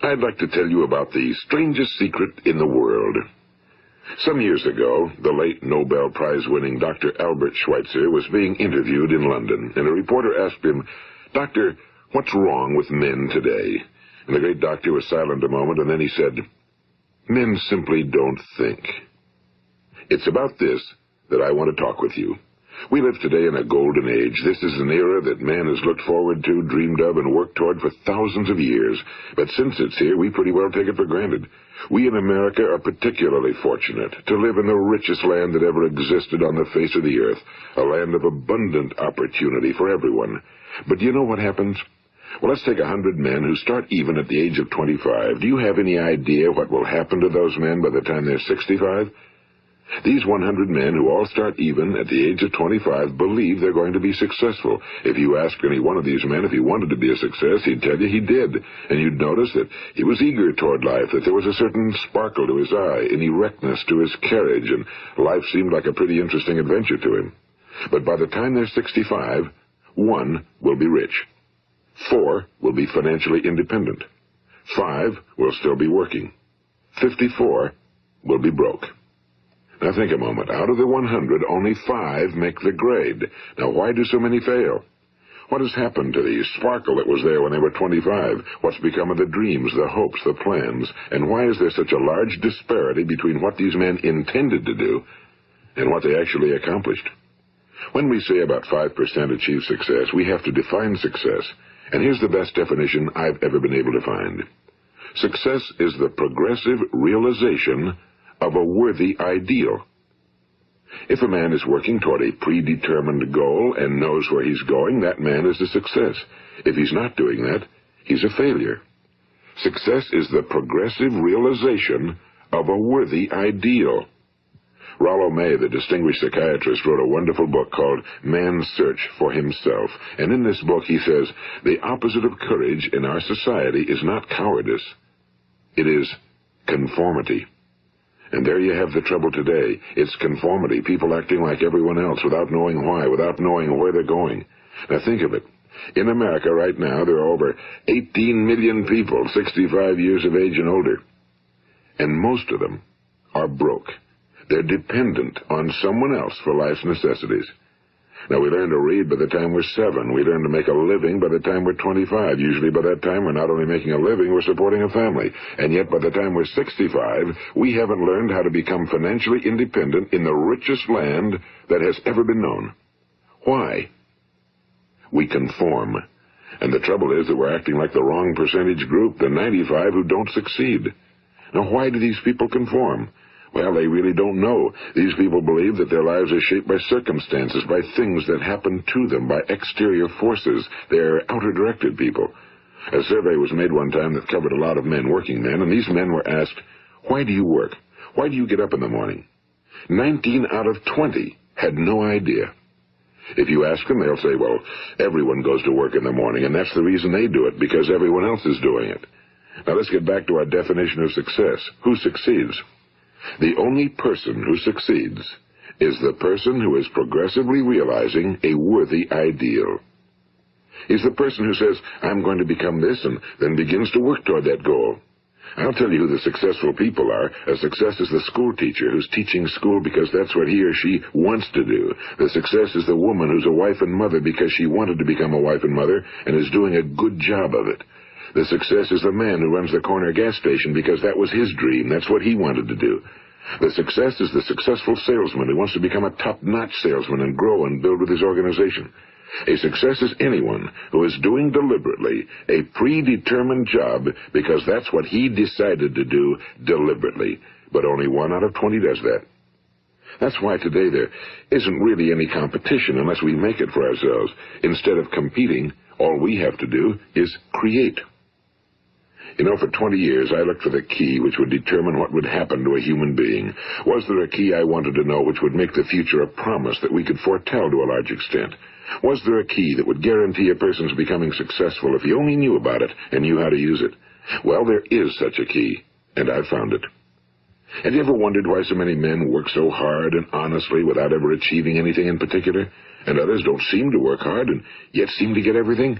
I'd like to tell you about the strangest secret in the world. Some years ago, the late Nobel Prize-winning Dr. Albert Schweitzer was being interviewed in London, and a reporter asked him, "Doctor, what's wrong with men today?" And the great doctor was silent a moment, and then he said, "Men simply don't think." It's about this that I want to talk with you. We live today in a golden age. This is an era that man has looked forward to, dreamed of, and worked toward for thousands of years. But since it's here, we pretty well take it for granted. We in America are particularly fortunate to live in the richest land that ever existed on the face of the earth, a land of abundant opportunity for everyone. But do you know what happens? Well, let's take 100 men who start even at the age of 25. Do you have any idea what will happen to those men by the time they're 65? These 100 men who all start even at the age of 25 believe they're going to be successful. If you ask any one of these men if he wanted to be a success, he'd tell you he did. And you'd notice that he was eager toward life, that there was a certain sparkle to his eye, an erectness to his carriage, and life seemed like a pretty interesting adventure to him. But by the time they're 65, 1 will be rich. 4 will be financially independent. 5 will still be working. 54 will be broke. Now think a moment. Out of the 100, only 5 make the grade. Now why do so many fail? What has happened to the sparkle that was there when they were 25? What's become of the dreams, the hopes, the plans? And why is there such a large disparity between what these men intended to do and what they actually accomplished? When we say about 5% achieve success, we have to define success. And here's the best definition I've ever been able to find. Success is the progressive realization of a worthy ideal. If a man is working toward a predetermined goal and knows where he's going, that man is a success. If he's not doing that, he's a failure. Success is the progressive realization of a worthy ideal. Rollo May, the distinguished psychiatrist, wrote a wonderful book called Man's Search for Himself. And in this book he says, the opposite of courage in our society is not cowardice. It is conformity. And there you have the trouble today. It's conformity, people acting like everyone else without knowing why, without knowing where they're going. Now think of it. In America right now, there are over 18 million people 65 years of age and older. And most of them are broke. They're dependent on someone else for life's necessities. Now, we learn to read by the time we're 7. We learn to make a living by the time we're 25. Usually by that time, we're not only making a living, we're supporting a family. And yet by the time we're 65, we haven't learned how to become financially independent in the richest land that has ever been known. Why? We conform. And the trouble is that we're acting like the wrong percentage group, the 95 who don't succeed. Now, why do these people conform? Well, they really don't know. These people believe that their lives are shaped by circumstances, by things that happen to them, by exterior forces. They're outer-directed people. A survey was made one time that covered a lot of men, working men, and these men were asked, "Why do you work? Why do you get up in the morning?" 19 out of 20 had no idea. If you ask them, they'll say, well, everyone goes to work in the morning, and that's the reason they do it, because everyone else is doing it. Now let's get back to our definition of success. Who succeeds? The only person who succeeds is the person who is progressively realizing a worthy ideal. He's the person who says, I'm going to become this, and then begins to work toward that goal. I'll tell you who the successful people are. A success is the school teacher who's teaching school because that's what he or she wants to do. The success is the woman who's a wife and mother because she wanted to become a wife and mother and is doing a good job of it. The success is the man who runs the corner gas station because that was his dream. That's what he wanted to do. The success is the successful salesman who wants to become a top-notch salesman and grow and build with his organization. A success is anyone who is doing deliberately a predetermined job because that's what he decided to do deliberately. But only 1 out of 20 does that. That's why today there isn't really any competition unless we make it for ourselves. Instead of competing, all we have to do is create. You know, for 20 years, I looked for the key which would determine what would happen to a human being. Was there a key I wanted to know which would make the future a promise that we could foretell to a large extent? Was there a key that would guarantee a person's becoming successful if he only knew about it and knew how to use it? Well, there is such a key, and I've found it. Have you ever wondered why so many men work so hard and honestly without ever achieving anything in particular, and others don't seem to work hard and yet seem to get everything?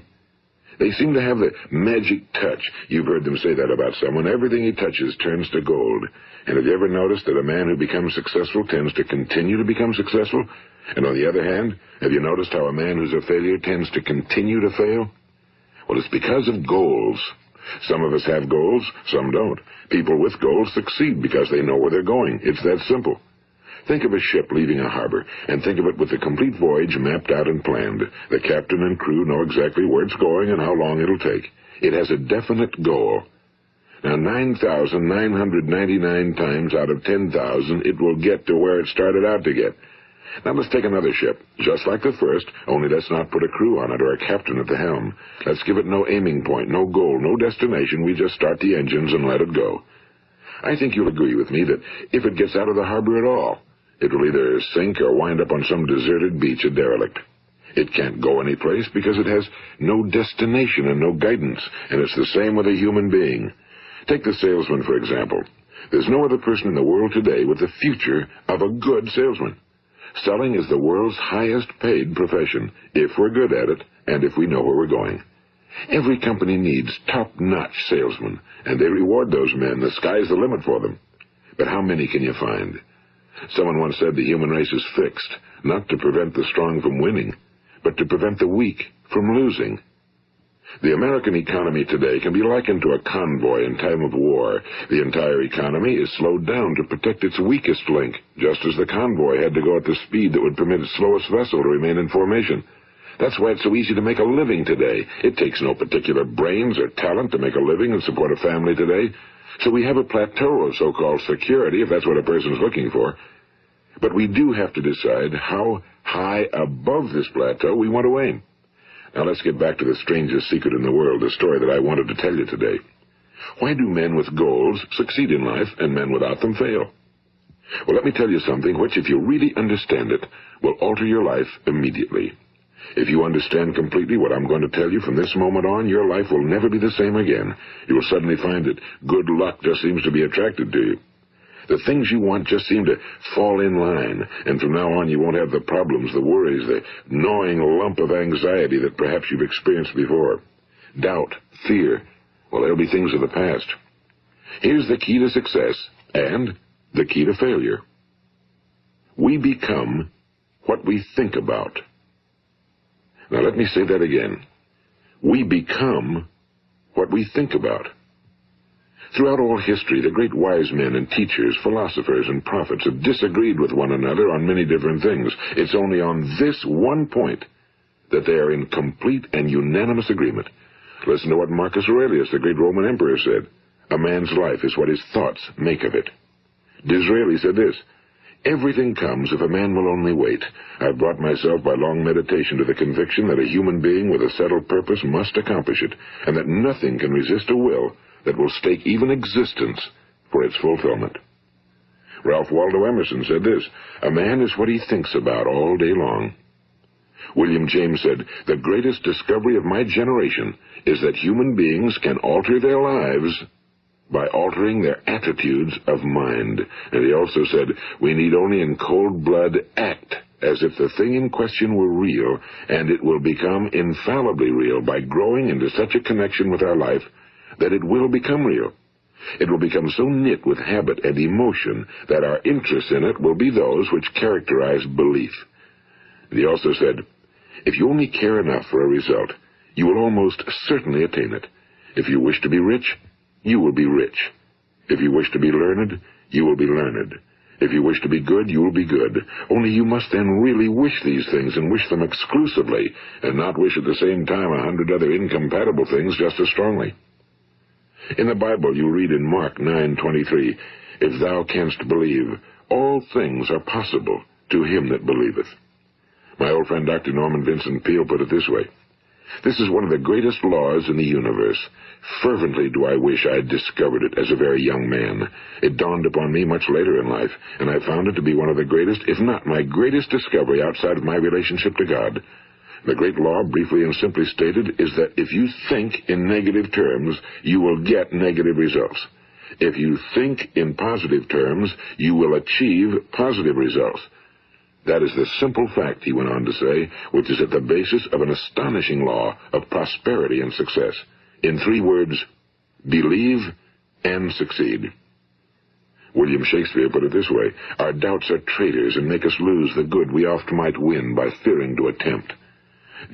They seem to have the magic touch. You've heard them say that about someone. Everything he touches turns to gold. And have you ever noticed that a man who becomes successful tends to continue to become successful? And on the other hand, have you noticed how a man who's a failure tends to continue to fail? Well, it's because of goals. Some of us have goals, some don't. People with goals succeed because they know where they're going. It's that simple. Think of a ship leaving a harbor, and think of it with the complete voyage mapped out and planned. The captain and crew know exactly where it's going and how long it'll take. It has a definite goal. Now, 9,999 times out of 10,000, it will get to where it started out to get. Now, let's take another ship, just like the first, only let's not put a crew on it or a captain at the helm. Let's give it no aiming point, no goal, no destination. We just start the engines and let it go. I think you'll agree with me that if it gets out of the harbor at all, it will either sink or wind up on some deserted beach, a derelict. It can't go anyplace because it has no destination and no guidance, and it's the same with a human being. Take the salesman, for example. There's no other person in the world today with the future of a good salesman. Selling is the world's highest paid profession, if we're good at it and if we know where we're going. Every company needs top-notch salesmen, and they reward those men. The sky's the limit for them. But how many can you find? Someone once said the human race is fixed, not to prevent the strong from winning, but to prevent the weak from losing. The American economy today can be likened to a convoy in time of war. The entire economy is slowed down to protect its weakest link, just as the convoy had to go at the speed that would permit its slowest vessel to remain in formation. That's why it's so easy to make a living today. It takes no particular brains or talent to make a living and support a family today. So we have a plateau of so-called security, if that's what a person's looking for. But we do have to decide how high above this plateau we want to aim. Now let's get back to the strangest secret in the world, the story that I wanted to tell you today. Why do men with goals succeed in life and men without them fail? Well, let me tell you something which, if you really understand it, will alter your life immediately. If you understand completely what I'm going to tell you from this moment on, your life will never be the same again. You will suddenly find that good luck just seems to be attracted to you. The things you want just seem to fall in line, and from now on you won't have the problems, the worries, the gnawing lump of anxiety that perhaps you've experienced before. Doubt, fear, well, they'll be things of the past. Here's the key to success and the key to failure. We become what we think about. Now let me say that again. We become what we think about. Throughout all history, the great wise men and teachers, philosophers and prophets have disagreed with one another on many different things. It's only on this one point that they are in complete and unanimous agreement. Listen to what Marcus Aurelius, the great Roman emperor, said. A man's life is what his thoughts make of it. Disraeli said this, everything comes if a man will only wait. I've brought myself by long meditation to the conviction that a human being with a settled purpose must accomplish it, and that nothing can resist a will that will stake even existence for its fulfillment. Ralph Waldo Emerson said this, a man is what he thinks about all day long. William James said, the greatest discovery of my generation is that human beings can alter their lives by altering their attitudes of mind. And he also said, we need only in cold blood act as if the thing in question were real, and it will become infallibly real by growing into such a connection with our life that it will become real. It will become so knit with habit and emotion that our interest in it will be those which characterize belief. And he also said, if you only care enough for a result, you will almost certainly attain it. If you wish to be rich, you will be rich. If you wish to be learned, you will be learned. If you wish to be good, you will be good. Only you must then really wish these things and wish them exclusively, and not wish at the same time 100 other incompatible things just as strongly. In the Bible, you read in Mark 9:23, if thou canst believe, all things are possible to him that believeth. My old friend Dr. Norman Vincent Peale put it this way, this is one of the greatest laws in the universe. Fervently do I wish I had discovered it as a very young man. It dawned upon me much later in life, and I found it to be one of the greatest, if not my greatest discovery outside of my relationship to God. The great law, briefly and simply stated, is that if you think in negative terms, you will get negative results. If you think in positive terms, you will achieve positive results. That is the simple fact, he went on to say, which is at the basis of an astonishing law of prosperity and success. In 3 words, believe and succeed. William Shakespeare put it this way: our doubts are traitors and make us lose the good we oft might win by fearing to attempt.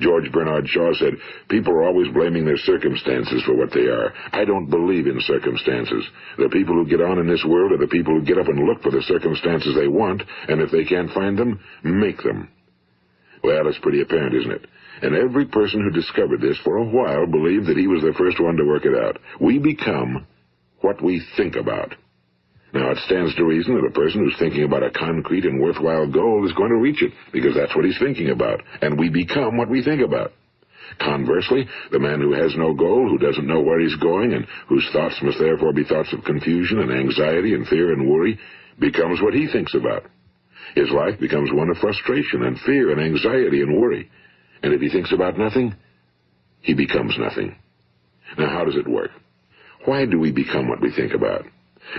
George Bernard Shaw said, people are always blaming their circumstances for what they are. I don't believe in circumstances. The people who get on in this world are the people who get up and look for the circumstances they want, and if they can't find them, make them. Well, it's pretty apparent, isn't it? And every person who discovered this for a while believed that he was the first one to work it out. We become what we think about. Now, it stands to reason that a person who's thinking about a concrete and worthwhile goal is going to reach it, because that's what he's thinking about, and we become what we think about. Conversely, the man who has no goal, who doesn't know where he's going, and whose thoughts must therefore be thoughts of confusion and anxiety and fear and worry, becomes what he thinks about. His life becomes one of frustration and fear and anxiety and worry. And if he thinks about nothing, he becomes nothing. Now, how does it work? Why do we become what we think about?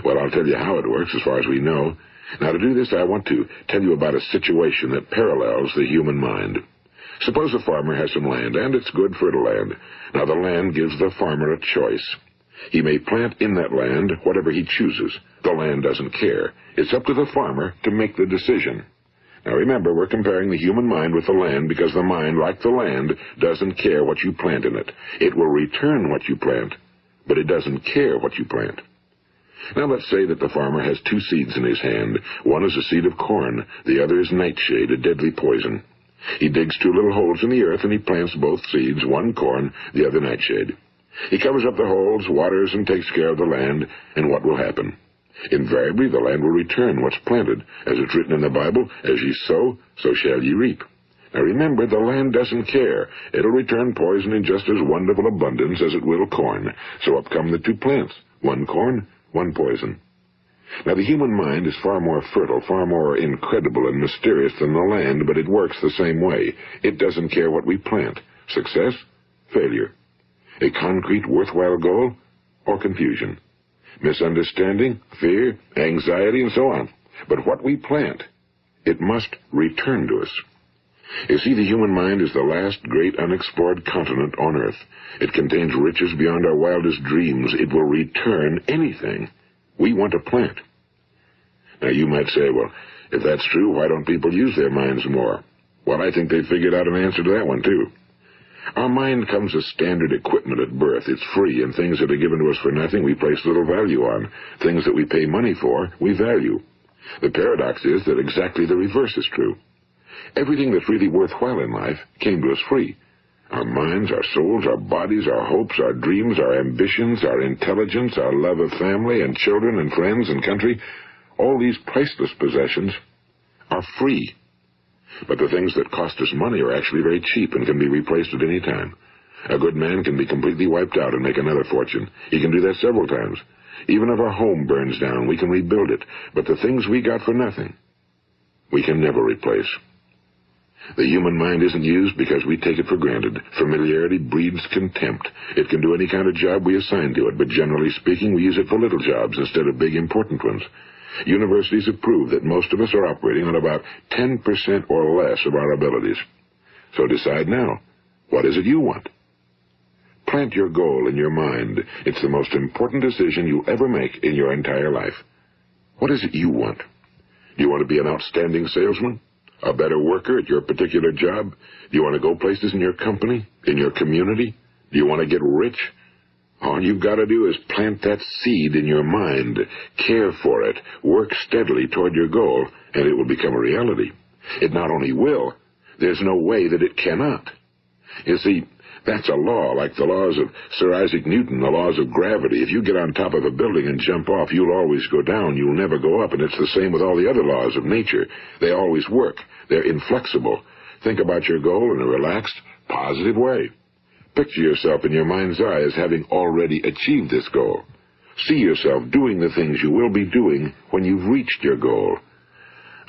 Well, I'll tell you how it works as far as we know. Now, to do this, I want to tell you about a situation that parallels the human mind. Suppose a farmer has some land, and it's good fertile land. Now, the land gives the farmer a choice. He may plant in that land whatever he chooses. The land doesn't care. It's up to the farmer to make the decision. Now, remember, we're comparing the human mind with the land because the mind, like the land, doesn't care what you plant in it. It will return what you plant, but it doesn't care what you plant. Now let's say that the farmer has 2 seeds in his hand. One is a seed of corn, the other is nightshade, a deadly poison. He digs 2 little holes in the earth and he plants both seeds, one corn, the other nightshade. He covers up the holes, waters, and takes care of the land, and what will happen? Invariably the land will return what's planted. As it's written in the Bible, as ye sow, so shall ye reap. Now remember, the land doesn't care. It'll return poison in just as wonderful abundance as it will corn. So up come the 2 plants, one corn, one poison. Now, the human mind is far more fertile, far more incredible and mysterious than the land, but it works the same way. It doesn't care what we plant. Success, failure. A concrete, worthwhile goal, or confusion. Misunderstanding, fear, anxiety, and so on. But what we plant, it must return to us. You see, the human mind is the last great unexplored continent on Earth. It contains riches beyond our wildest dreams. It will return anything we want to plant. Now, you might say, well, if that's true, why don't people use their minds more? Well, I think they figured out an answer to that one, too. Our mind comes as standard equipment at birth. It's free, and things that are given to us for nothing we place little value on. Things that we pay money for, we value. The paradox is that exactly the reverse is true. Everything that's really worthwhile in life came to us free. Our minds, our souls, our bodies, our hopes, our dreams, our ambitions, our intelligence, our love of family and children and friends and country, all these priceless possessions are free. But the things that cost us money are actually very cheap and can be replaced at any time. A good man can be completely wiped out and make another fortune. He can do that several times. Even if our home burns down, we can rebuild it. But the things we got for nothing, we can never replace. The human mind isn't used because we take it for granted. Familiarity breeds contempt. It can do any kind of job we assign to it, but generally speaking, we use it for little jobs instead of big, important ones. Universities have proved that most of us are operating on about 10% or less of our abilities. So decide now, what is it you want? Plant your goal in your mind. It's the most important decision you'll ever make in your entire life. What is it you want? Do you want to be an outstanding salesman? A better worker at your particular job? Do you want to go places in your company, in your community? Do you want to get rich? All you've got to do is plant that seed in your mind, care for it, work steadily toward your goal, and it will become a reality. It not only will, there's no way that it cannot. You see, that's a law, like the laws of Sir Isaac Newton, the laws of gravity. If you get on top of a building and jump off, you'll always go down. You'll never go up, and it's the same with all the other laws of nature. They always work. They're inflexible. Think about your goal in a relaxed, positive way. Picture yourself in your mind's eye as having already achieved this goal. See yourself doing the things you will be doing when you've reached your goal.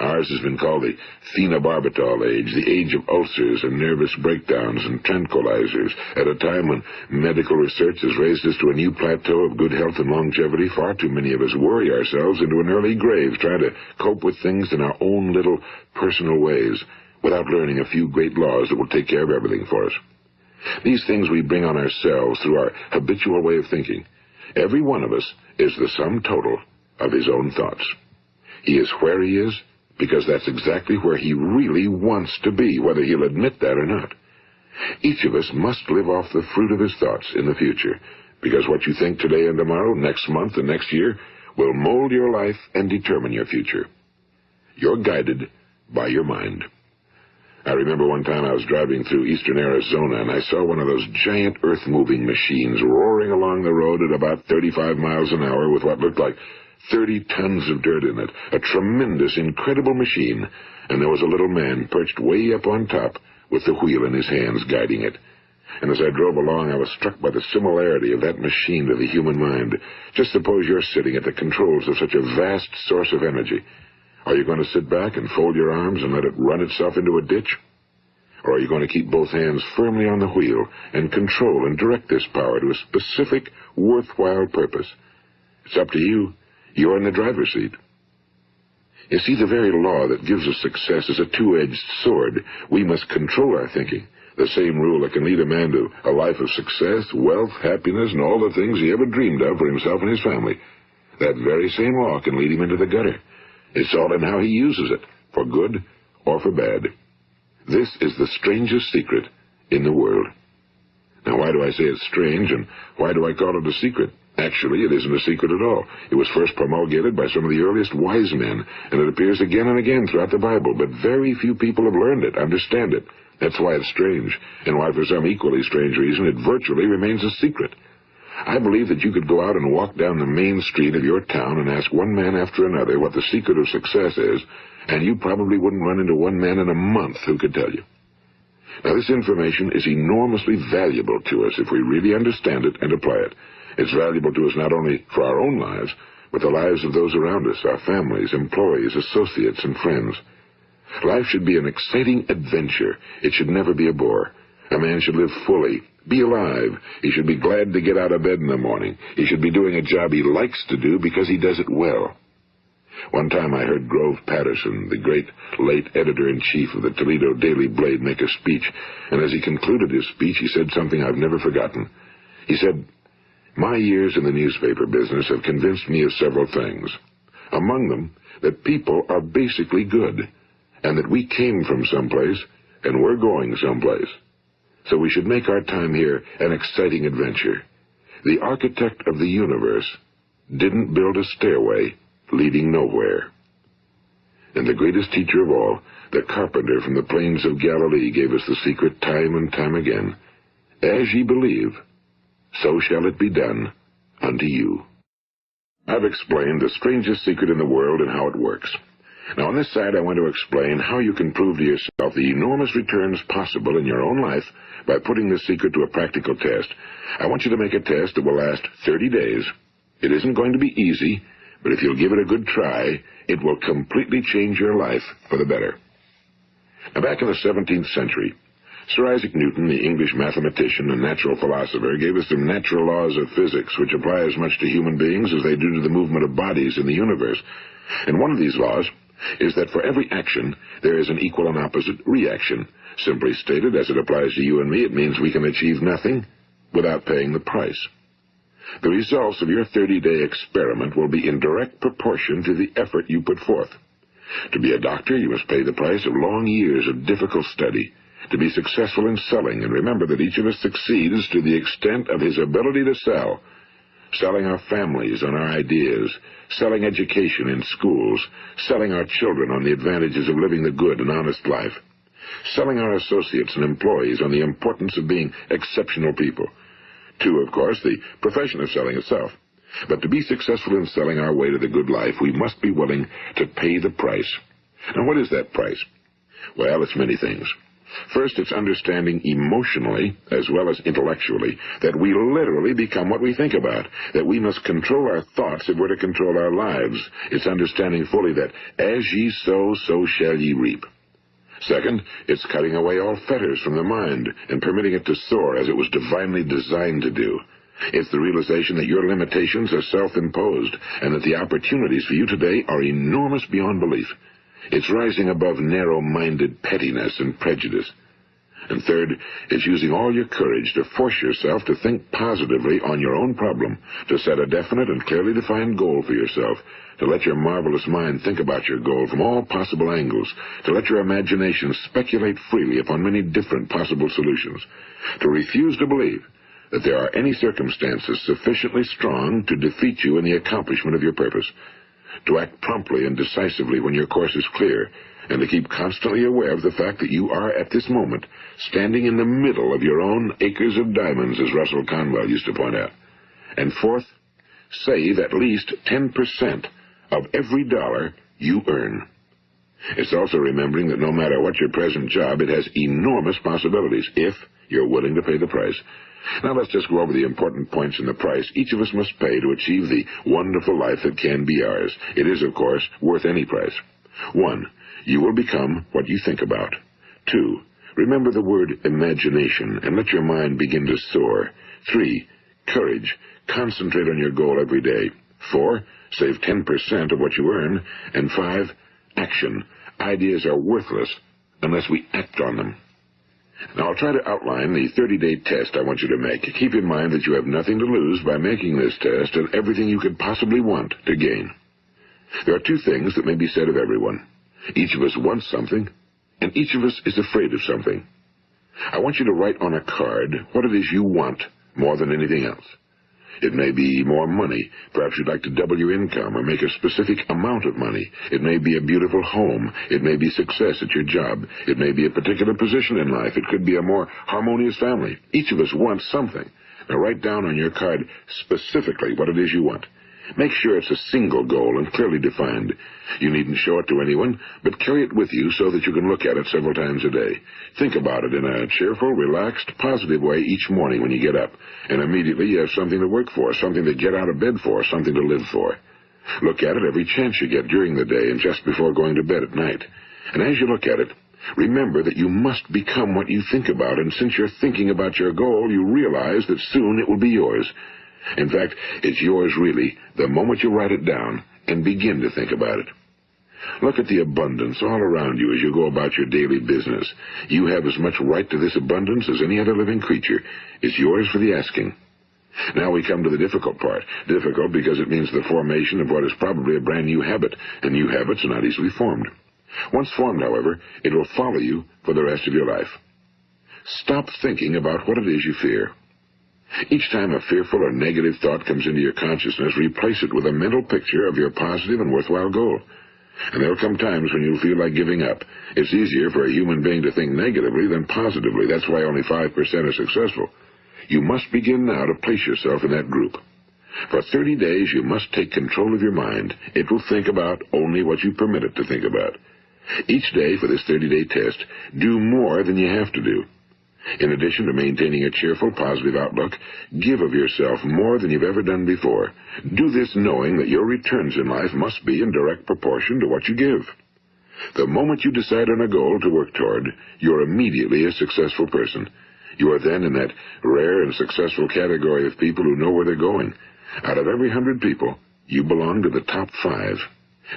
Ours has been called the phenobarbital age, the age of ulcers and nervous breakdowns and tranquilizers. At a time when medical research has raised us to a new plateau of good health and longevity, far too many of us worry ourselves into an early grave trying to cope with things in our own little personal ways without learning a few great laws that will take care of everything for us. These things we bring on ourselves through our habitual way of thinking. Every one of us is the sum total of his own thoughts. He is where he is because that's exactly where he really wants to be, whether he'll admit that or not. Each of us must live off the fruit of his thoughts in the future, because what you think today and tomorrow, next month and next year, will mold your life and determine your future. You're guided by your mind. I remember one time I was driving through eastern Arizona, and I saw one of those giant earth-moving machines roaring along the road at about 35 miles an hour with what looked like 30 tons of dirt in it. A tremendous, incredible machine, and there was a little man perched way up on top with the wheel in his hands guiding it. And as I drove along, I was struck by the similarity of that machine to the human mind. Just suppose you're sitting at the controls of such a vast source of energy. Are you going to sit back and fold your arms and let it run itself into a ditch? Or are you going to keep both hands firmly on the wheel and control and direct this power to a specific, worthwhile purpose? It's up to you. You're in the driver's seat. You see, the very law that gives us success is a two-edged sword. We must control our thinking. The same rule that can lead a man to a life of success, wealth, happiness, and all the things he ever dreamed of for himself and his family. That very same law can lead him into the gutter. It's all in how he uses it, for good or for bad. This is the strangest secret in the world. Now, why do I say it's strange, and why do I call it a secret? Actually, it isn't a secret at all. It was first promulgated by some of the earliest wise men, and it appears again and again throughout the Bible, but very few people have learned it, understand it. That's why it's strange, and why for some equally strange reason it virtually remains a secret. I believe that you could go out and walk down the main street of your town and ask one man after another what the secret of success is, and you probably wouldn't run into one man in a month who could tell you. Now, this information is enormously valuable to us if we really understand it and apply it. It's valuable to us not only for our own lives, but the lives of those around us, our families, employees, associates, and friends. Life should be an exciting adventure. It should never be a bore. A man should live fully, be alive. He should be glad to get out of bed in the morning. He should be doing a job he likes to do because he does it well. One time I heard Grove Patterson, the great late editor-in-chief of the Toledo Daily Blade, make a speech, and as he concluded his speech, he said something I've never forgotten. He said, "My years in the newspaper business have convinced me of several things. Among them, that people are basically good, and that we came from someplace, and we're going someplace. So we should make our time here an exciting adventure. The architect of the universe didn't build a stairway leading nowhere." And the greatest teacher of all, the carpenter from the plains of Galilee, gave us the secret time and time again. As ye believe, so shall it be done unto you. I've explained the strangest secret in the world and how it works. Now, on this side, I want to explain how you can prove to yourself the enormous returns possible in your own life by putting this secret to a practical test. I want you to make a test that will last 30 days. It isn't going to be easy, but if you'll give it a good try, it will completely change your life for the better. Now, back in the 17th century, Sir Isaac Newton, the English mathematician and natural philosopher, gave us some natural laws of physics which apply as much to human beings as they do to the movement of bodies in the universe. And one of these laws is that for every action, there is an equal and opposite reaction. Simply stated, as it applies to you and me, it means we can achieve nothing without paying the price. The results of your 30-day experiment will be in direct proportion to the effort you put forth. To be a doctor, you must pay the price of long years of difficult study. To be successful in selling, and remember that each of us succeeds to the extent of his ability to sell. Selling our families on our ideas, selling education in schools, selling our children on the advantages of living the good and honest life, selling our associates and employees on the importance of being exceptional people. To, of course, the profession of selling itself. But to be successful in selling our way to the good life, we must be willing to pay the price. Now, what is that price? Well, it's many things. First, it's understanding emotionally, as well as intellectually, that we literally become what we think about, that we must control our thoughts if we're to control our lives. It's understanding fully that as ye sow, so shall ye reap. Second, it's cutting away all fetters from the mind and permitting it to soar as it was divinely designed to do. It's the realization that your limitations are self-imposed and that the opportunities for you today are enormous beyond belief. It's rising above narrow-minded pettiness and prejudice. And third, it's using all your courage to force yourself to think positively on your own problem, to set a definite and clearly defined goal for yourself, to let your marvelous mind think about your goal from all possible angles, to let your imagination speculate freely upon many different possible solutions, to refuse to believe that there are any circumstances sufficiently strong to defeat you in the accomplishment of your purpose, to act promptly and decisively when your course is clear, and to keep constantly aware of the fact that you are, at this moment, standing in the middle of your own acres of diamonds, as Russell Conwell used to point out. And fourth, save at least 10% of every dollar you earn. It's also remembering that no matter what your present job, it has enormous possibilities, if you're willing to pay the price. Now let's just go over the important points in the price each of us must pay to achieve the wonderful life that can be ours. It is, of course, worth any price. 1. You will become what you think about. 2. Remember the word imagination and let your mind begin to soar. 3. Courage. Concentrate on your goal every day. 4. Save 10% of what you earn. And 5. Action. Ideas are worthless unless we act on them. Now, I'll try to outline the 30-day test I want you to make. Keep in mind that you have nothing to lose by making this test and everything you could possibly want to gain. There are 2 things that may be said of everyone. Each of us wants something, and each of us is afraid of something. I want you to write on a card what it is you want more than anything else. It may be more money. Perhaps you'd like to double your income or make a specific amount of money. It may be a beautiful home. It may be success at your job. It may be a particular position in life. It could be a more harmonious family. Each of us wants something. Now write down on your card specifically what it is you want. Make sure it's a single goal and clearly defined. You needn't show it to anyone, but carry it with you so that you can look at it several times a day. Think about it in a cheerful, relaxed, positive way each morning when you get up, and immediately you have something to work for, something to get out of bed for, something to live for. Look at it every chance you get during the day and just before going to bed at night. And as you look at it, remember that you must become what you think about, and since you're thinking about your goal, you realize that soon it will be yours. In fact, it's yours really the moment you write it down and begin to think about it. Look at the abundance all around you as you go about your daily business. You have as much right to this abundance as any other living creature. It's yours for the asking. Now we come to the difficult part. Difficult because it means the formation of what is probably a brand new habit, and new habits are not easily formed. Once formed, however, it will follow you for the rest of your life. Stop thinking about what it is you fear. Each time a fearful or negative thought comes into your consciousness, replace it with a mental picture of your positive and worthwhile goal. And there will come times when you'll feel like giving up. It's easier for a human being to think negatively than positively. That's why only 5% are successful. You must begin now to place yourself in that group. For 30 days, you must take control of your mind. It will think about only what you permit it to think about. Each day for this 30-day test, do more than you have to do. In addition to maintaining a cheerful, positive outlook, give of yourself more than you've ever done before. Do this knowing that your returns in life must be in direct proportion to what you give. The moment you decide on a goal to work toward, you're immediately a successful person. You are then in that rare and successful category of people who know where they're going. Out of every 100 people, you belong to the top 5.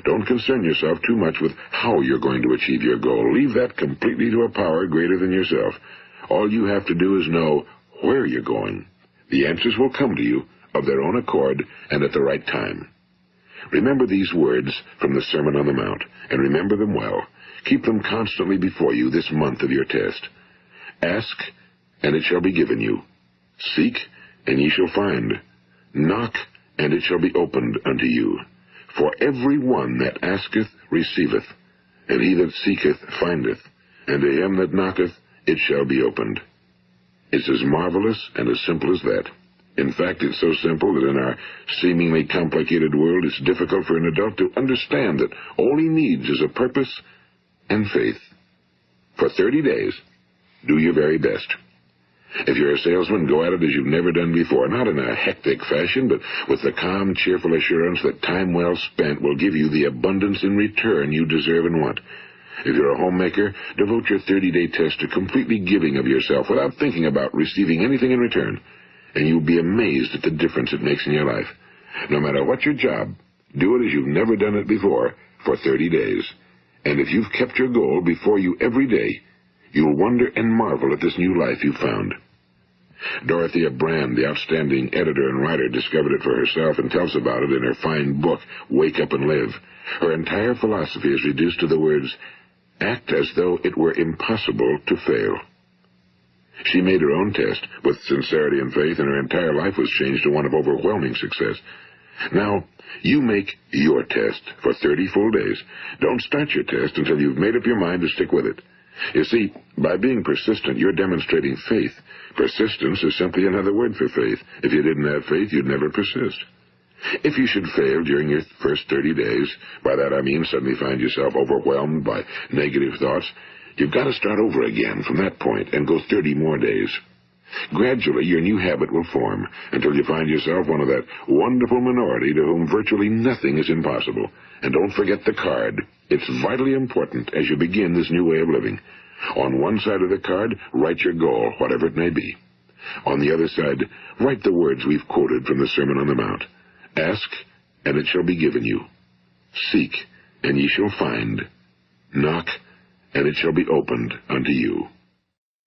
Don't concern yourself too much with how you're going to achieve your goal. Leave that completely to a power greater than yourself. All you have to do is know where you're going. The answers will come to you of their own accord and at the right time. Remember these words from the Sermon on the Mount, and remember them well. Keep them constantly before you this month of your test. Ask, and it shall be given you. Seek, and ye shall find. Knock, and it shall be opened unto you. For every one that asketh receiveth, and he that seeketh findeth, and to him that knocketh it shall be opened. It's as marvelous and as simple as that. In fact, it's so simple that in our seemingly complicated world, it's difficult for an adult to understand that all he needs is a purpose and faith. For 30 days, do your very best. If you're a salesman, go at it as you've never done before, not in a hectic fashion, but with the calm, cheerful assurance that time well spent will give you the abundance in return you deserve and want. If you're a homemaker, devote your 30-day test to completely giving of yourself without thinking about receiving anything in return, and you'll be amazed at the difference it makes in your life. No matter what your job, do it as you've never done it before for 30 days. And if you've kept your goal before you every day, you'll wonder and marvel at this new life you've found. Dorothea Brand, the outstanding editor and writer, discovered it for herself and tells about it in her fine book, Wake Up and Live. Her entire philosophy is reduced to the words, act as though it were impossible to fail. She made her own test with sincerity and faith, and her entire life was changed to one of overwhelming success. Now, you make your test for 30 full days. Don't start your test until you've made up your mind to stick with it. You see, by being persistent, you're demonstrating faith. Persistence is simply another word for faith. If you didn't have faith, you'd never persist. If you should fail during your first 30 days, by that I mean suddenly find yourself overwhelmed by negative thoughts, you've got to start over again from that point and go 30 more days. Gradually, your new habit will form until you find yourself one of that wonderful minority to whom virtually nothing is impossible. And don't forget the card. It's vitally important as you begin this new way of living. On one side of the card, write your goal, whatever it may be. On the other side, write the words we've quoted from the Sermon on the Mount. Ask, and it shall be given you. Seek, and ye shall find. Knock, and it shall be opened unto you.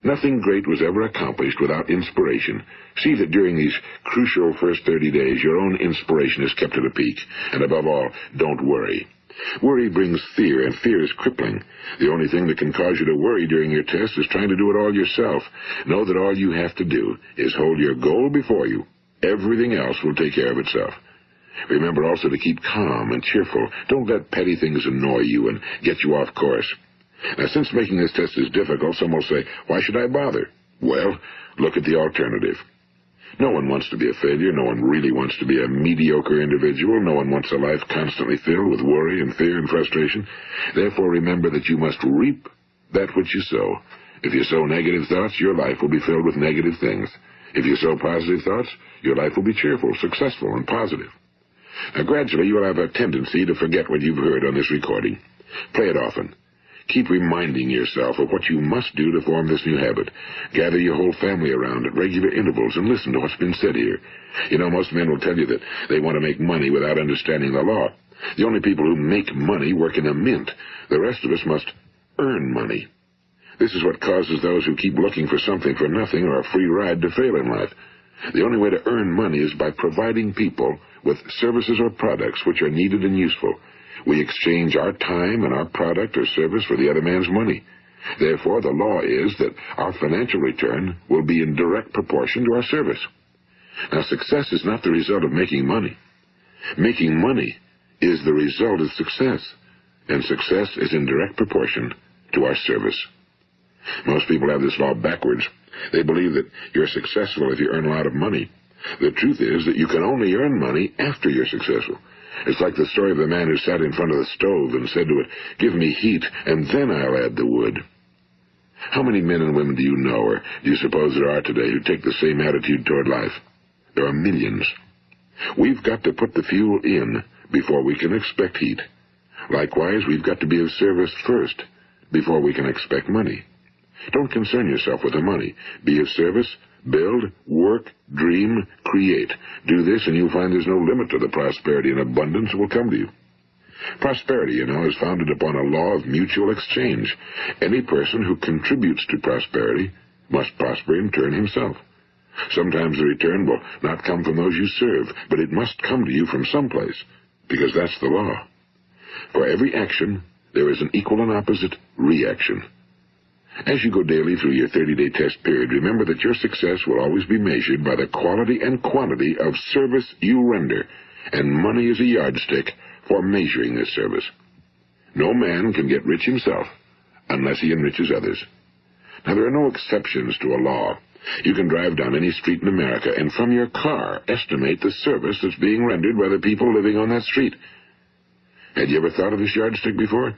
Nothing great was ever accomplished without inspiration. See that during these crucial first 30 days, your own inspiration is kept at a peak. And above all, don't worry. Worry brings fear, and fear is crippling. The only thing that can cause you to worry during your test is trying to do it all yourself. Know that all you have to do is hold your goal before you. Everything else will take care of itself. Remember also to keep calm and cheerful. Don't let petty things annoy you and get you off course. Now, since making this test is difficult, some will say, why should I bother? Well, look at the alternative. No one wants to be a failure. No one really wants to be a mediocre individual. No one wants a life constantly filled with worry and fear and frustration. Therefore, remember that you must reap that which you sow. If you sow negative thoughts, your life will be filled with negative things. If you sow positive thoughts, your life will be cheerful, successful, and positive. Now, gradually, you will have a tendency to forget what you've heard on this recording. Play it often. Keep reminding yourself of what you must do to form this new habit. Gather your whole family around at regular intervals and listen to what's been said here. You know, most men will tell you that they want to make money without understanding the law. The only people who make money work in a mint. The rest of us must earn money. This is what causes those who keep looking for something for nothing or a free ride to fail in life. The only way to earn money is by providing people with services or products which are needed and useful. We exchange our time and our product or service for the other man's money. Therefore, the law is that our financial return will be in direct proportion to our service. Now, success is not the result of making money. Making money is the result of success, and success is in direct proportion to our service. Most people have this law backwards. They believe that you're successful if you earn a lot of money. The truth is that you can only earn money after you're successful. It's like the story of the man who sat in front of the stove and said to it, give me heat, and then I'll add the wood. How many men and women do you know, or do you suppose there are today, who take the same attitude toward life? There are millions. We've got to put the fuel in before we can expect heat. Likewise, we've got to be of service first before we can expect money. Don't concern yourself with the money. Be of service. Build, work, dream, create. Do this, and you'll find there's no limit to the prosperity and abundance that will come to you. Prosperity, you know, is founded upon a law of mutual exchange. Any person who contributes to prosperity must prosper in turn himself. Sometimes the return will not come from those you serve, but it must come to you from someplace, because that's the law. For every action, there is an equal and opposite reaction. As you go daily through your 30-day test period, remember that your success will always be measured by the quality and quantity of service you render, and money is a yardstick for measuring this service. No man can get rich himself unless he enriches others. Now, there are no exceptions to a law. You can drive down any street in America and from your car estimate the service that's being rendered by the people living on that street. Had you ever thought of this yardstick before?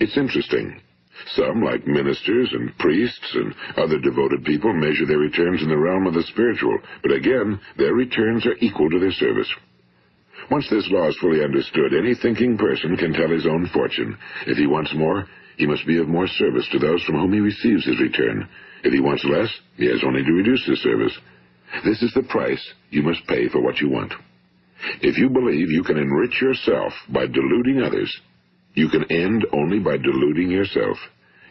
It's interesting. Some, like ministers and priests and other devoted people, measure their returns in the realm of the spiritual, but again, their returns are equal to their service. Once this law is fully understood, any thinking person can tell his own fortune. If he wants more, he must be of more service to those from whom he receives his return. If he wants less, he has only to reduce his service. This is the price you must pay for what you want. If you believe you can enrich yourself by deluding others, you can end only by deluding yourself.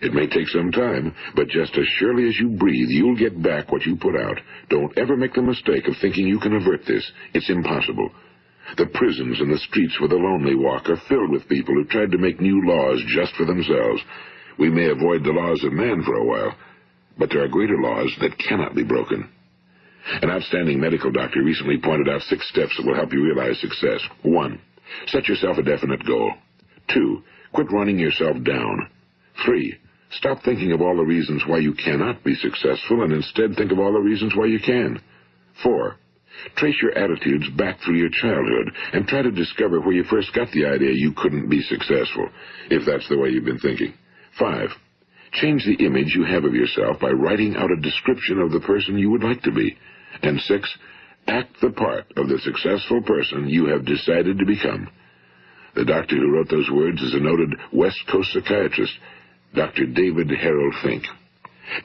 It may take some time, but just as surely as you breathe, you'll get back what you put out. Don't ever make the mistake of thinking you can avert this. It's impossible. The prisons and the streets where the lonely walk are filled with people who tried to make new laws just for themselves. We may avoid the laws of man for a while, but there are greater laws that cannot be broken. An outstanding medical doctor recently pointed out 6 steps that will help you realize success. 1. Set yourself a definite goal. 2. Quit running yourself down. 3. Stop thinking of all the reasons why you cannot be successful and instead think of all the reasons why you can. 4. Trace your attitudes back through your childhood and try to discover where you first got the idea you couldn't be successful, if that's the way you've been thinking. 5. Change the image you have of yourself by writing out a description of the person you would like to be. And 6. Act the part of the successful person you have decided to become. The doctor who wrote those words is a noted West Coast psychiatrist, Dr. David Harold Fink.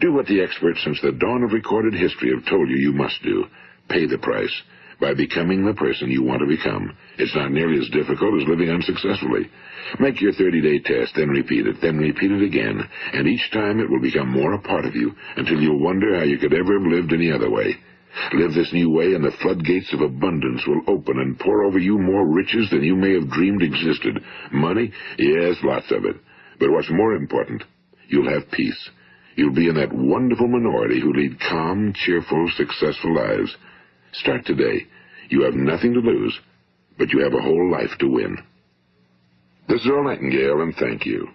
Do what the experts since the dawn of recorded history have told you you must do. Pay the price by becoming the person you want to become. It's not nearly as difficult as living unsuccessfully. Make your 30-day test, then repeat it again, and each time it will become more a part of you until you'll wonder how you could ever have lived any other way. Live this new way, and the floodgates of abundance will open and pour over you more riches than you may have dreamed existed. Money? Yes, lots of it. But what's more important, you'll have peace. You'll be in that wonderful minority who lead calm, cheerful, successful lives. Start today. You have nothing to lose, but you have a whole life to win. This is Earl Nightingale, and thank you.